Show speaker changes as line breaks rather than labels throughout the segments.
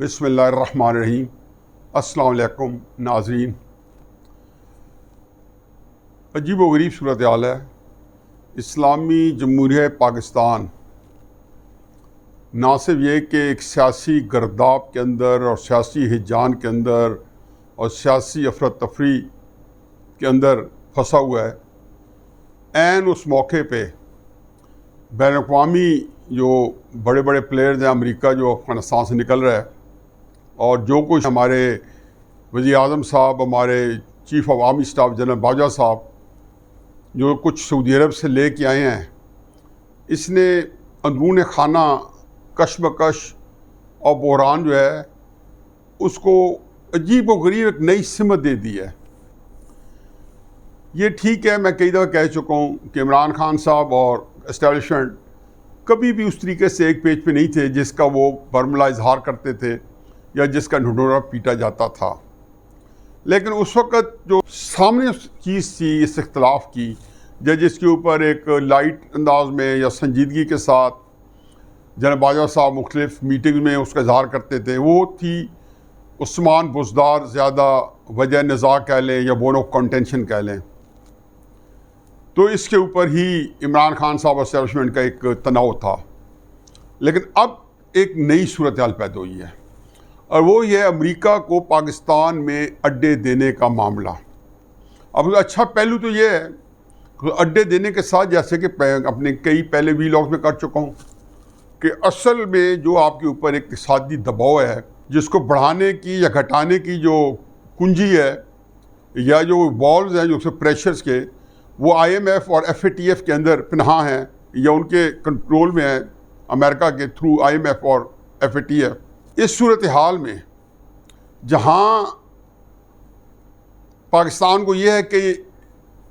बिस्मिल्लाहिर्रहमानिर्रहीम। अस्सलाम वालेकुम नाज़रीन। अजीब व गरीब सूरत हाल है। इस्लामी जमहूरिया पाकिस्तान ना सिर्फ ये कि एक सियासी गर्दाब के अंदर और सियासी हिजान के अंदर और सियासी अफरा तफरी के अंदर फंसा हुआ है, ऐन उस मौके पे बैन अक़वामी जो बड़े बड़े प्लेयर्स हैं, अमेरिका जो अफ़गानिस्तान से निकल रहा है, और जो कुछ हमारे वज़ीर आज़म साहब, हमारे chief of army staff general Bajwa साहब जो कुछ सऊदी अरब से ले के आए हैं, इसने अंदरून खाना कशमकश और बहरान जो है उसको अजीब व गरीब एक नई सिमत दे दी है। ये ठीक है, मैं कई दफ़ा कह चुका हूँ कि इमरान खान साहब और एस्टेब्लिशमेंट कभी भी उस तरीके से एक पेज पे नहीं थे जिसका वो बर्मला इजहार करते थे या जिसका ढिंढोरा पीटा जाता था। लेकिन उस वक़्त जो सामने चीज़ थी इस इख्तलाफ की, या जिसके ऊपर एक लाइट अंदाज में या संजीदगी के साथ जनरल बाजवा साहब मुख्तलिफ मीटिंग में उसका इजहार करते थे, वो थी उस्मान बुज़दार ज़्यादा वजह निज़ा कह लें या बोन ऑफ कंटेंशन कह लें। तो इसके ऊपर ही इमरान खान साहब एस्टेब्लिशमेंट का एक तनाव था। लेकिन अब एक नई सूरत हाल पैदा हुई है और वो ये अमेरिका को पाकिस्तान में अड्डे देने का मामला। अब अच्छा पहलू तो ये है कि अड्डे देने के साथ, जैसे कि अपने कई पहले वीलॉग्स में कर चुका हूँ, कि असल में जो आपके ऊपर एक इक़्तिसादी दबाव है जिसको बढ़ाने की या घटाने की जो कुंजी है या जो वॉल्व्स हैं जो उसके प्रेशर्स के, वो IMF और FATF के अंदर पनाह हैं या उनके कंट्रोल में है अमेरिका के थ्रू IMF और FATF। इस सूरत हाल में जहाँ पाकिस्तान को ये है कि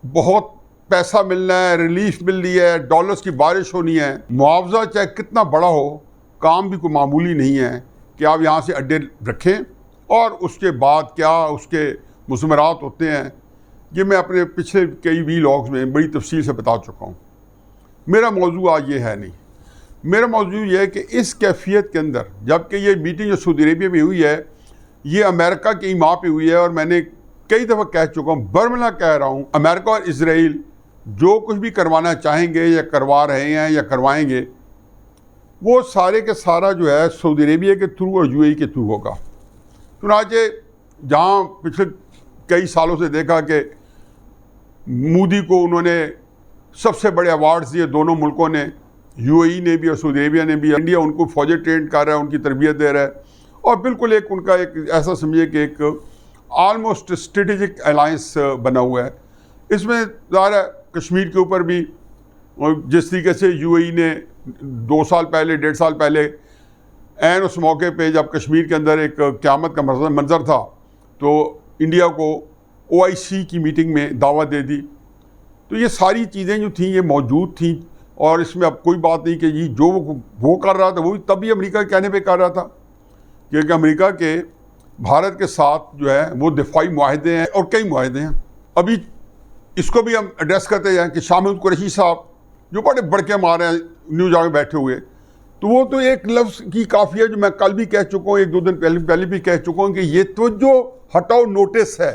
बहुत पैसा मिलना है, रिलीफ मिल रही है, डॉलर्स की बारिश होनी है, मुआवजा चाहे कितना बड़ा हो, काम भी कोई मामूली नहीं है कि आप यहाँ से अड्डे रखें और उसके बाद क्या उसके मुज़मरात होते हैं। ये मैं अपने पिछले कई वीलॉग्स में बड़ी तफसील से बता चुका हूँ। मेरा मौजू आज ये है नहीं, मेरा मौजू ये है कि इस कैफियत के अंदर, जबकि ये मीटिंग जो सऊदी अरेबिया में हुई है ये अमेरिका की ईमा पे हुई है, और मैंने कई दफ़ा कह चुका हूँ, बर्मला कह रहा हूँ, अमेरिका और इजराइल जो कुछ भी करवाना चाहेंगे या करवा रहे हैं या करवाएंगे, वो सारे के सारा जो है सऊदी अरेबिया के थ्रू और UAE के थ्रू होगा। चुनांचे जहाँ पिछले कई सालों से देखा कि मोदी को उन्होंने सबसे बड़े अवार्ड्स दिए, दोनों मुल्कों ने, UAE ने भी और सऊदी अरेबिया ने भी। इंडिया उनको फौजें ट्रेन कर रहा है, उनकी तरबियत दे रहा है, और बिल्कुल एक उनका एक ऐसा समझिए कि एक आलमोस्ट स्ट्रेटेजिक अलायंस बना हुआ है। इसमें ज़ाहिर है कश्मीर के ऊपर भी जिस तरीके से UAE ने 2 साल पहले 1.5 साल पहले ऐन उस मौके पे जब कश्मीर के अंदर एक क़यामत का मंजर था, तो इंडिया को OIC की मीटिंग में दावत दे दी। तो ये सारी चीज़ें जो थी ये मौजूद थी, और इसमें अब कोई बात नहीं कि जी जो वो कर रहा था वो तभी अमेरिका के कहने पे कर रहा था, क्योंकि अमेरिका के भारत के साथ जो है वो दिफाई मुआहदे हैं और कई मुआहदे हैं। अभी इसको भी हम एड्रेस करते हैं कि शामिद कुरैशी साहब जो बड़े बड़के मारे हैं न्यूयॉर्क में बैठे हुए, तो वो तो एक लफ्ज़ की काफ़ी है जो मैं कल भी कह चुका हूँ, 1-2 दिन पहले भी कह चुका हूँ कि ये तो जो हटाओ नोटिस है।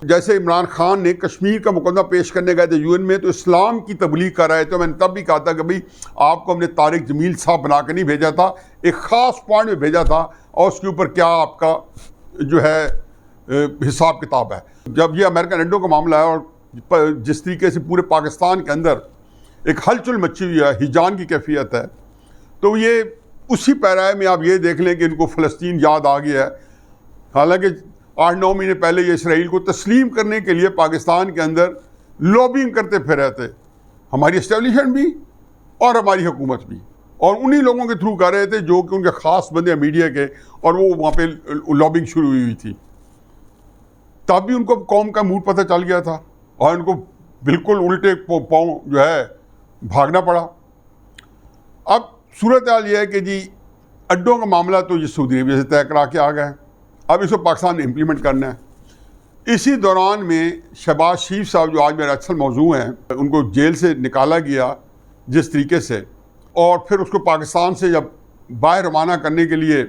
जैसे इमरान खान ने कश्मीर का मुकदमा पेश करने गए थे UN में, तो इस्लाम की तबलीग कर रहे थे। मैंने तब भी कहा था कि भाई आपको हमने तारिक जमील साहब बना के नहीं भेजा था, एक ख़ास पॉइंट में भेजा था, और उसके ऊपर क्या आपका जो है हिसाब किताब है। जब ये अमेरिकन एंडो का मामला है और जिस तरीके से पूरे पाकिस्तान के अंदर एक हलचल मची हुई है, हिजान की कैफियत है, तो ये उसी पैराए में आप ये देख लें कि इनको फ़लस्तीन याद आ गया है। हालांकि 8-9 महीने पहले ये इसराइल को तस्लीम करने के लिए पाकिस्तान के अंदर लॉबिंग करते फिर रहे थे, हमारी एस्टेब्लिशमेंट भी और हमारी हुकूमत भी, और उन्हीं लोगों के थ्रू कर रहे थे जो कि उनके ख़ास बंदे मीडिया के, और वो वहाँ पे लॉबिंग शुरू हुई थी। तब भी उनको कौम का मूड पता चल गया था और उनको बिल्कुल उल्टे पाँव जो है भागना पड़ा। अब सूरत हाल ये है कि जी अड्डों का मामला तो ये सऊदी अरबिया से तय करा के आ गया है, अब इसको पाकिस्तान ने इम्प्लीमेंट करना है। इसी दौरान में शहबाज शरीफ साहब जो आज मेरा असल मौजू हैं, उनको जेल से निकाला गया जिस तरीके से, और फिर उसको पाकिस्तान से जब बाहर रवाना करने के लिए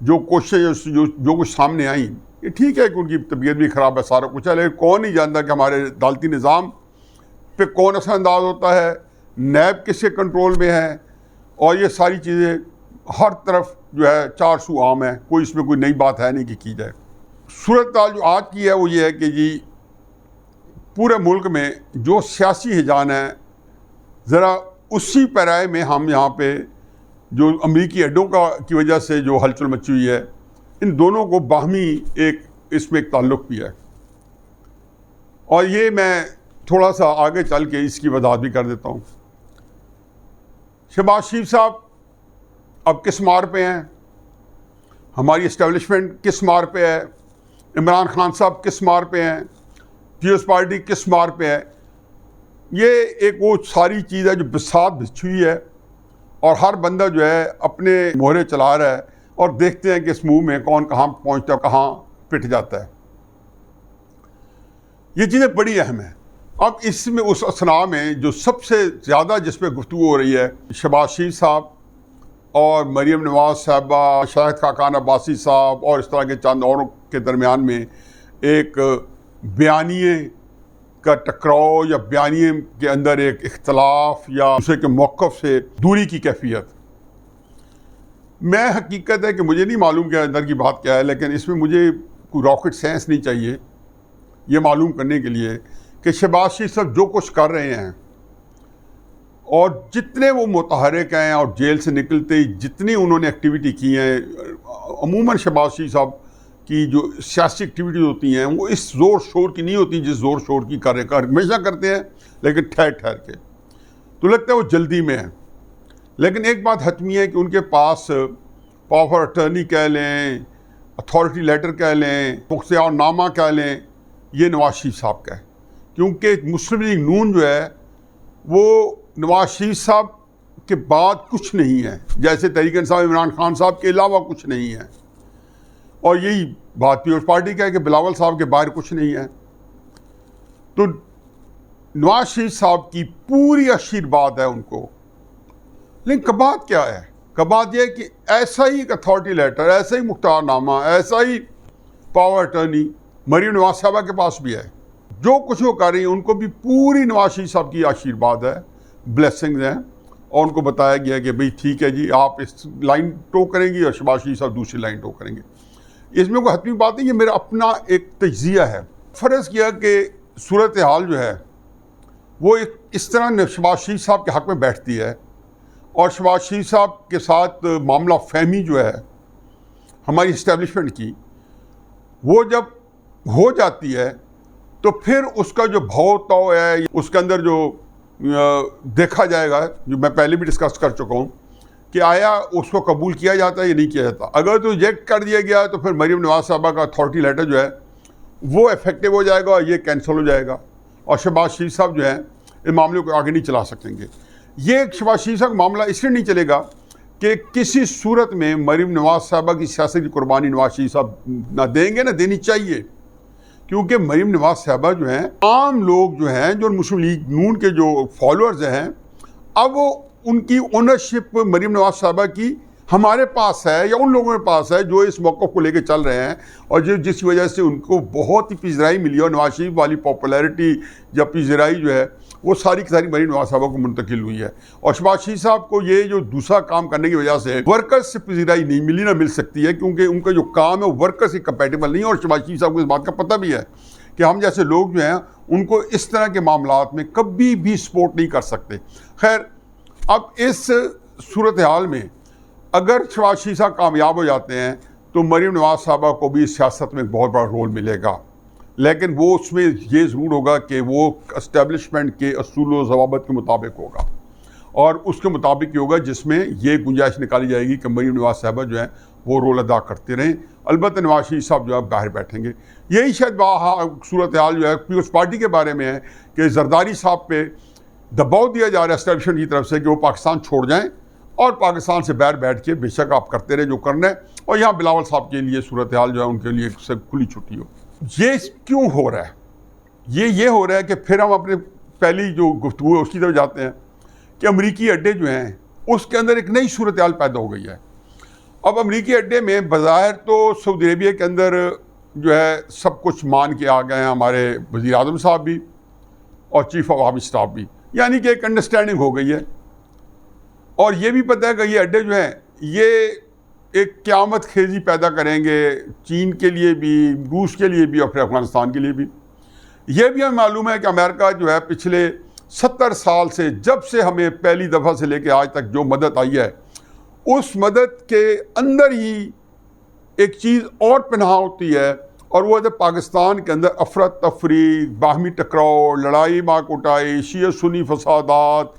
जो कोशिश जो कुछ सामने आई, ये ठीक है कि उनकी तबीयत भी ख़राब है, सारा कुछ है, लेकिन कौन नहीं जानता कि हमारे अदालती निज़ाम पे कौन असरअंदाज होता है, नैब किसके कंट्रोल में है, और ये सारी चीज़ें हर तरफ जो है चार सू आम है, कोई इसमें कोई नई बात है नहीं कि की जाए। सूरत जो आज की है वो ये है कि जी पूरे मुल्क में जो सियासी हिजान है, ज़रा उसी पैराए में हम यहाँ पे जो अमरीकी अड्डों की वजह से जो हलचल मची हुई है, इन दोनों को बाहमी इसमें एक ताल्लुक़ भी है। और ये मैं थोड़ा सा आगे चल के इसकी वजाहत भी कर देता हूँ। शहबाज शरीफ साहब अब किस मार पे हैं, हमारी इस्टेब्लिशमेंट किस मार पे है, इमरान खान साहब किस मार पे हैं, पीपल्स पार्टी किस मार पे है, ये एक वो सारी चीज़ है जो बिसात बिछी हुई है, और हर बंदा जो है अपने मोहरे चला रहा है, और देखते हैं कि इस मुंह में कौन कहाँ पहुँचता है, कहाँ पिट जाता है। ये चीज़ें बड़ी अहम हैं। अब इसमें उस असना में जो सबसे ज़्यादा जिस पर गुफ्तगू हो रही है, शहबाज शरीफ साहब और मरीम नवाज साहबा, शाहिद खाकान अब्बासी साहब और इस तरह के चंद औरों के दरमियान में एक बयानिए का टकराव या बयानिए के अंदर एक इख्तलाफ या दूसरे के मौक़िफ़ से दूरी की कैफियत। मैं हकीकत है कि मुझे नहीं मालूम कि अंदर की बात क्या है, लेकिन इसमें मुझे कोई रॉकेट साइंस नहीं चाहिए ये मालूम करने के लिए कि शहबाज शरीफ साहब जो कुछ कर रहे हैं और जितने वो मुतहरिक हैं और जेल से निकलते ही जितनी उन्होंने एक्टिविटी की है, अमूमन शहबाज शरीफ साहब की जो सियासी एक्टिविटीज होती हैं वो इस ज़ोर शोर की नहीं होती जिस ज़ोर शोर की हमेशा करते हैं, लेकिन ठहर ठहर के। तो लगता है वो जल्दी में है। लेकिन एक बात हतमी है कि उनके पास पावर अटर्नी कह लें, अथॉरिटी लेटर कह लें, मुख्तियारनामा कह लें, ये नवाज शरीफ साहब का है। क्योंकि मुस्लिम लीग नून जो है वो नवाज शरीफ साहब के बाद कुछ नहीं है, जैसे तहरीक इंसाफ इमरान खान साहब के अलावा कुछ नहीं है। और यही बात पीपल्स पार्टी का है कि बिलावल साहब के बाहर कुछ नहीं है। तो नवाज शरीफ साहब की पूरी आशीर्वाद है उनको। लेकिन कबात क्या है? कबात यह है कि ऐसा ही एक अथॉरिटी लेटर, ऐसा ही मुख्तारनामा, ऐसा ही पावर अटर्नी मरीम नवाज साहबा के पास भी है। जो कुछ वो कर रही है उनको भी पूरी नवाज शरीफ साहब की आशीर्वाद है, ब्लेसिंग्स हैं, और उनको बताया गया कि भाई ठीक है जी, आप इस लाइन टो करेंगी और शहबाज शरीफ साहब दूसरी लाइन टो करेंगे। इसमें कोई हतमी बात नहीं, ये मेरा अपना एक तजिया है। फ़र्ज़ किया कि सूरत हाल जो है वो एक इस तरह शहबाज शरीफ साहब के हक़ में बैठती है, और शहबाज शरीफ साहब के साथ मामला फहमी जो है हमारी इस्टेब्लिशमेंट की, वो जब हो जाती है तो फिर उसका जो भाव तो है, उसके अंदर जो देखा जाएगा, जो मैं पहले भी डिस्कस कर चुका हूँ कि आया उसको कबूल किया जाता है या नहीं किया जाता। अगर तो रिजेक्ट कर दिया गया तो फिर मरीम नवाज साहबा का अथॉरिटी लेटर जो है वो इफेक्टिव हो जाएगा और ये कैंसिल हो जाएगा, और शहबाज शरीफ साहब जो है इन मामले को आगे नहीं चला सकेंगे। ये शहबाज शरीफ साहब का मामला इसलिए नहीं चलेगा कि किसी सूरत में मरीम नवाज साहबा की सियासत की कुर्बानी नवाज शरीफ साहब ना देंगे, ना देनी चाहिए। क्योंकि मरीम नवाज साहबा जो हैं, आम लोग जो हैं, जो मुस्लिम लीग नून के जो फॉलोअर्स हैं, अब वो उनकी ओनरशिप मरीम नवाज साहबा की हमारे पास है या उन लोगों के पास है जो इस मौक़िफ़ को लेकर चल रहे हैं, और जो जिस वजह से उनको बहुत ही पिजराई मिली और नवाज शरीफ वाली पॉपुलैरिटी या पिजराई जो है वो सारी की सारी मरीम नवाज साहबा को मुंतकिल हुई है। और शहबाज शरीफ साहब को ये जो दूसरा काम करने की वजह से वर्कर्स से पिजराई नहीं मिली, ना मिल सकती है, क्योंकि उनका जो काम है वो वर्कर्स से कंपेटेबल नहीं है। और शहबाज शरीफ साहब को इस बात का पता भी है कि हम जैसे लोग जो हैं उनको इस तरह के मामलात में कभी भी सपोर्ट नहीं कर सकते। खैर, अब इस सूरत हाल में अगर शहबाज शरीफ साहब कामयाब हो जाते हैं तो मरीम नवाज साहबा को भी सियासत में एक बहुत बड़ा रोल मिलेगा, लेकिन वो उसमें ये ज़रूर होगा कि वो एस्टेब्लिशमेंट के असूल व ज़वाबित के मुताबिक होगा, और उसके मुताबिक ही होगा जिसमें ये गुंजाइश निकाली जाएगी कि मरीम नवाज साहबा जो है वो रोल अदा करते रहें। अलबत्ता नवाज शरीफ साहब जो है बाहर बैठेंगे। यही शायद सूरत हाल जो है पीपल्स पार्टी के बारे में है कि जरदारी साहब पे दबाव दिया जा रहा है एस्टेब्लिशमेंट की तरफ से कि वो पाकिस्तान छोड़ जाएँ और पाकिस्तान से बाहर बैठ के बेशक आप करते रहे जो करना है, और यहाँ बिलावल साहब के लिए सूरत हाल जो है उनके लिए सब खुली छुट्टी हो। ये क्यों हो रहा है? ये हो रहा है कि फिर हम अपने पहली जो गुफ्तगू है उसकी तरफ जाते हैं कि अमरीकी अड्डे जो हैं उसके अंदर एक नई सूरत हाल पैदा हो गई है। अब अमरीकी अड्डे में बज़ाहिर तो सऊदी अरेबिया के अंदर जो है सब कुछ मान के आ गए हैं हमारे वज़ीर आज़म साहब भी और चीफ ऑफ आर्मी स्टाफ भी, यानी कि एक अंडरस्टैंडिंग हो गई है। और ये भी पता है कि ये अड्डे जो हैं ये एक क़यामत खेजी पैदा करेंगे चीन के लिए भी, रूस के लिए भी और फिर अफगानिस्तान के लिए भी। ये भी हमें मालूम है कि अमेरिका जो है पिछले 70 साल से, जब से हमें पहली दफ़ा से लेकर आज तक जो मदद आई है, उस मदद के अंदर ही एक चीज़ और पनाह होती है, और वो है पाकिस्तान के अंदर अफरा तफरी, बाहमी टकराव, लड़ाई मार-कुटाई, शिया सुन्नी फसादात,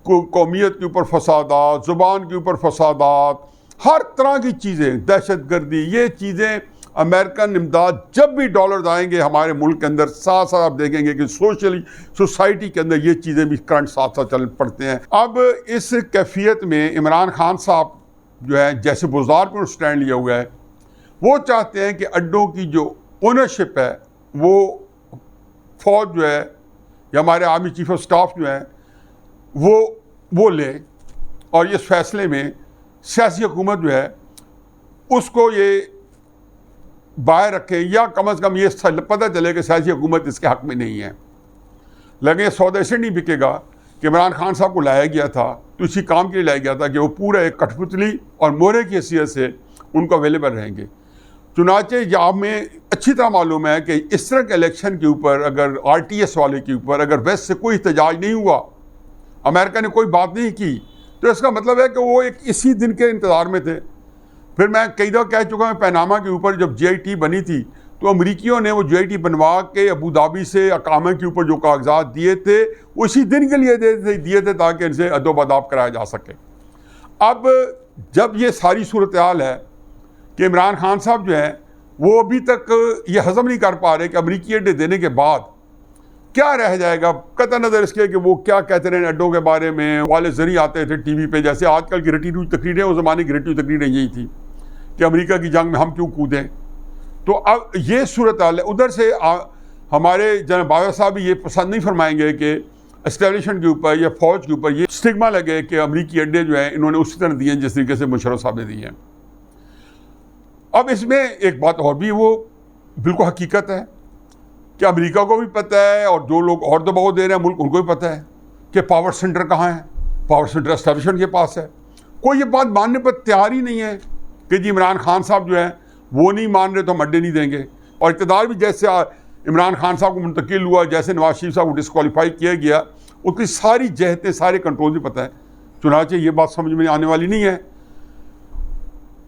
कौमियत के ऊपर फसादात, ज़ुबान के ऊपर फसादात, हर तरह की चीज़ें, दहशतगर्दी, ये चीज़ें अमेरिकन इमदाद जब भी डॉलर आएंगे हमारे मुल्क के अंदर, साथ साथ आप देखेंगे कि सोशली सोसाइटी के अंदर ये चीज़ें भी करंट साथ साथ चल पड़ते हैं। अब इस कैफियत में इमरान खान साहब जो है जैसे बुज़दार पर स्टैंड लिया हुआ है, वो चाहते हैं कि अड्डों की जो ओनरशिप है वो फ़ौज जो है या हमारे आर्मी चीफ ऑफ स्टाफ जो है वो ले, और इस फैसले में सियासी हुकूमत जो है उसको ये बाहर रखें, या कम अज़ कम ये पता चले कि सियासी हुकूमत इसके हक़ में नहीं है। लगे सौदे से नहीं बिकेगा कि इमरान खान साहब को लाया गया था तो इसी काम के लिए लाया गया था कि वो पूरा एक कठपुतली और मोहरे की हैसियत से उनको अवेलेबल रहेंगे। चुनाचे यहाँ में अच्छी तरह मालूम है कि इस तरह के इलेक्शन के ऊपर अगर RTS वाले के ऊपर अगर वेस्ट से कोई एहतजाज नहीं हुआ, अमेरिका ने कोई बात नहीं की, तो इसका मतलब है कि वो एक इसी दिन के इंतज़ार में थे। फिर मैं कई दफ़ा कह चुका हूँ, पैनामा के ऊपर जब GIT बनी थी तो अमरीकियों ने वो GIT बनवा के अबू धाबी से अकामा के ऊपर जो कागजात दिए थे उसी दिन के लिए दिए थे ताकि इनसे अदोबदाब कराया जा सके। अब जब ये सारी सूरत हाल है कि इमरान खान साहब जो हैं वो अभी तक ये हज़म नहीं कर पा रहे कि अमरीकी अड्डे देने के बाद क्या रह जाएगा, कतई नज़र इसके कि वो क्या कहते रहे अड्डों के बारे में। वाले ज़रिए आते थे TV पे, जैसे आजकल की रटी हुई तकरीरें, उस ज़माने की रटी हुई तकरीरें यही थी कि अमेरिका की जंग में हम क्यों कूदें। तो अब ये सूरत हाल है। उधर से हमारे जनाब बाबा साहब भी ये पसंद नहीं फरमाएंगे कि एस्टेब्लिशमेंट के ऊपर या फ़ौज के ऊपर ये स्टिग्मा लगे कि अमरीकी अड्डे जो हैं इन्होंने उसी तरह दिए जिस तरीके से मुशर्रफ साहब ने दिए हैं। अब इसमें एक बात और भी वो बिल्कुल हकीकत है कि अमेरिका को भी पता है और जो लोग और दबाव दे रहे हैं मुल्क उनको भी पता है कि पावर सेंटर कहाँ है, पावर सेंटर एस्टेब्लिशमेंट के पास है। कोई ये बात मानने पर तैयार ही नहीं है कि जी इमरान खान साहब जो है वो नहीं मान रहे तो हम अड्डे नहीं देंगे। और इक़्तिदार भी जैसे इमरान खान साहब को मुंतकिल हुआ, जैसे नवाज शरीफ साहब को डिस्क्वालीफाई किया गया, उसकी सारी जहतें सारे कंट्रोल भी पता है। चुनाचे ये बात समझ में आने वाली नहीं है।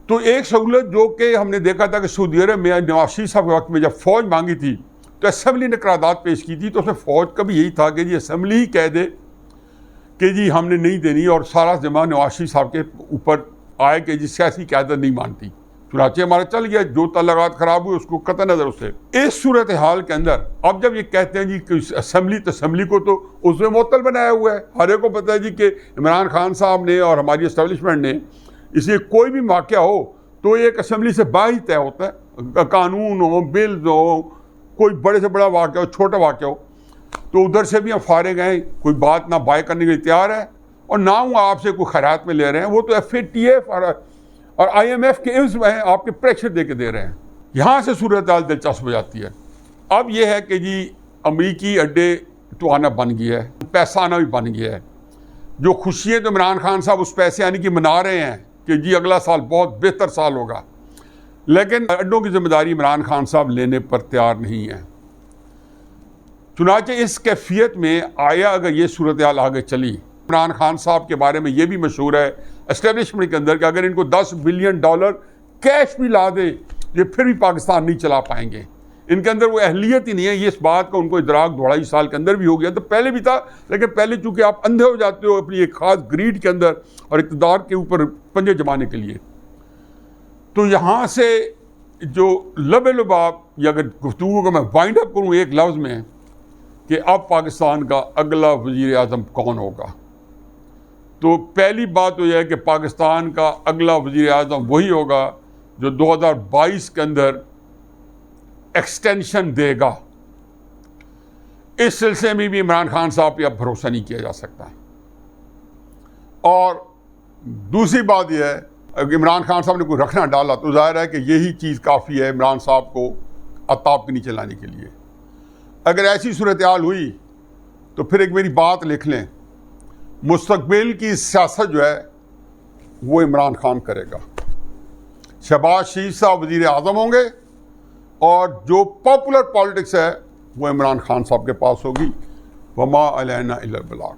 तो एक सहूलत जो कि हमने देखा था कि सऊदी अरब में नवाज शरीफ साहब के वक्त में जब फ़ौज मांगी थी तो असम्बली ने करारदाद पेश की थी, तो उसमें फ़ौज का भी यही था कि जी असम्बली ही कह दे कि जी हमने नहीं देनी, और सारा जमा नवाज शरीफ साहब के ऊपर आए कि जी सियासी क़यादत नहीं मानती। चुनाचे हमारा चल गया, जो तल्लुकात ख़राब हुए उसको कतई नज़र उससे। इस सूरत हाल के अंदर अब जब ये कहते हैं जी कि असम्बली को तो उसमें मुअत्तल बनाया हुआ है। हर एक को पता है जी कि इमरान खान साहब ने और हमारी इस्टेब्लिशमेंट ने, इसलिए कोई भी वाक़या हो तो एक असम्बली से बाहर ही तय होता है। कानून हो, बिल्स हो, कोई बड़े से बड़ा वाक़या हो, छोटा वाक़या हो, तो उधर से भी हम फारिग हैं, कोई बात ना बाय करने के लिए तैयार है और ना वो आपसे कोई खैरात में ले रहे हैं। वो तो FATF और IMF के इव्ज़ में आपके प्रेशर दे के दे रहे हैं। यहाँ से सूरत हाल दिलचस्प हो जाती है। अब यह है कि जी अमरीकी अड्डे तो आना बन गया है, पैसा आना भी बन गया है। जो खुशियाँ तो इमरान खान साहब उस पैसे आने की मना रहे हैं कि जी अगला साल बहुत बेहतर साल होगा, लेकिन अड्डों की जिम्मेदारी इमरान खान साहब लेने पर तैयार नहीं है। चुनाचे इस कैफियत में आया अगर ये सूरत हाल आगे चली, इमरान खान साहब के बारे में ये भी मशहूर है एस्टेब्लिशमेंट के अंदर कि अगर इनको $10 बिलियन कैश भी ला दे ये फिर भी पाकिस्तान नहीं चला पाएंगे। इनके अंदर वो अहलियत ही नहीं है। ये इस बात का उनको इदराक 2.5 साल के अंदर भी हो गया, तो पहले भी था, लेकिन पहले चूँकि आप अंधे हो जाते हो अपनी एक ख़ास ग्रीड के अंदर और इक़्तिदार के ऊपर पंजे जमाने के लिए। तो यहाँ से जो लबे-लुबाब, या अगर गुफ्तगू को मैं वाइंड अप करूँ एक लफ्ज़ में कि अब पाकिस्तान का अगला वज़ीर आज़म कौन होगा, तो पहली बात तो यह है कि पाकिस्तान का अगला वज़ीर आज़म वही होगा जो 2022 के अंदर एक्सटेंशन देगा। इस सिलसिले में भी इमरान खान साहब पे अब भरोसा नहीं किया जा सकता। और दूसरी बात यह है, अगर इमरान खान साहब ने कोई रखना डाला तो जाहिर है कि यही चीज़ काफ़ी है इमरान साहब को अताब के नीचे लाने के लिए। अगर ऐसी सूरत हाल हुई तो फिर एक मेरी बात लिख लें, मुस्तकबिल की सियासत जो है वो इमरान खान करेगा। शहबाज शरीफ साहब वज़ीर आज़म होंगे और जो पॉपुलर पॉलिटिक्स है वो इमरान खान साहब के पास होगी। वमा अलैना इल्लल बलाग।